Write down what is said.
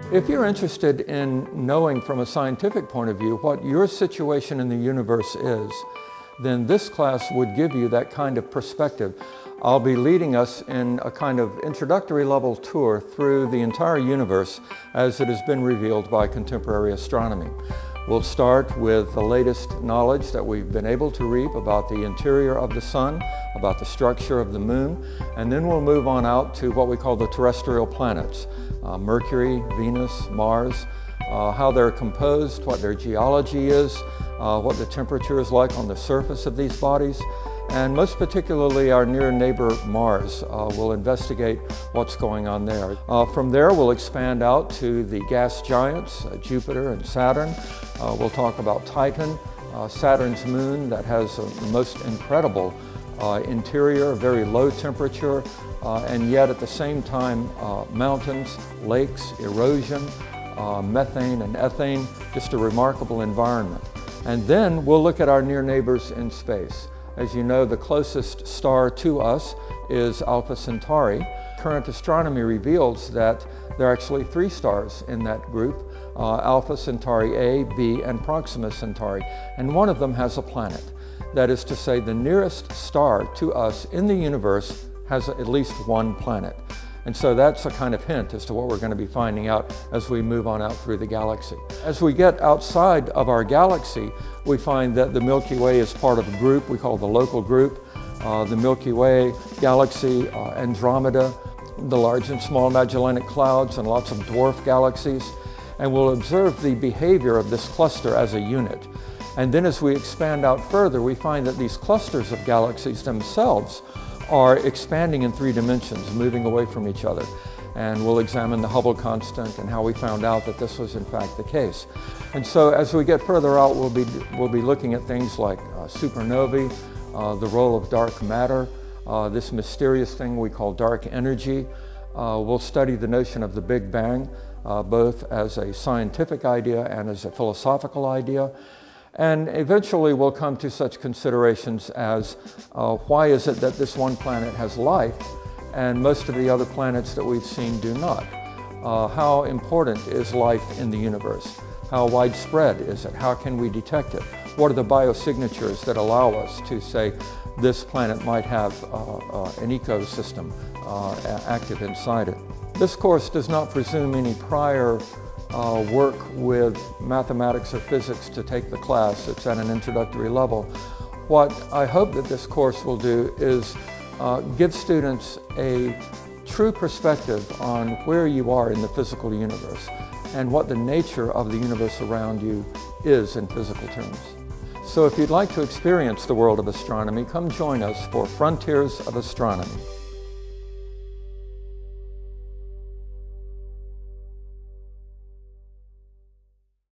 If you're interested in knowing from a scientific point of view what your situation in the universe is, then this class would give you that kind of perspective. I'll be leading us in a kind of introductory level tour through the entire universe as it has been revealed by contemporary astronomy. We'll start with the latest knowledge that we've been able to reap about the interior of the sun, about the structure of the moon, and then we'll move on out to what we call the terrestrial planets. Mercury, Venus, Mars, how they're composed, what their geology is, what the temperature is like on the surface of these bodies, and most particularly our near neighbor Mars. We'll investigate what's going on there. From there we'll expand out to the gas giants, Jupiter and Saturn. We'll talk about Titan, Saturn's moon that has the most incredible interior, very low temperature, and yet at the same time mountains, lakes, erosion, methane and ethane, just a remarkable environment. And then we'll look at our near neighbors in space. As you know, the closest star to us is Alpha Centauri. Current astronomy reveals that there are actually 3 stars in that group, Alpha Centauri A, B, and Proxima Centauri, and one of them has a planet. That is to say, the nearest star to us in the universe has at least one planet. And so that's a kind of hint as to what we're going to be finding out as we move on out through the galaxy. As we get outside of our galaxy, we find that the Milky Way is part of a group we call the local group. The Milky Way, galaxy, Andromeda, the large and small Magellanic Clouds, and lots of dwarf galaxies. And we'll observe the behavior of this cluster as a unit. And then as we expand out further, we find that these clusters of galaxies themselves are expanding in 3 dimensions, moving away from each other. And we'll examine the Hubble constant and how we found out that this was in fact the case. And so as we get further out, we'll be looking at things like supernovae, the role of dark matter, this mysterious thing we call dark energy. We'll study the notion of the Big Bang, both as a scientific idea and as a philosophical idea. And eventually we'll come to such considerations as why is it that this one planet has life and most of the other planets that we've seen do not? How important is life in the universe? How widespread is it? How can we detect it? What are the biosignatures that allow us to say this planet might have an ecosystem active inside it? This course does not presume any prior work with mathematics or physics to take the class. It's at an introductory level. What I hope that this course will do is give students a true perspective on where you are in the physical universe and what the nature of the universe around you is in physical terms. So if you'd like to experience the world of astronomy, come join us for Frontiers of Astronomy.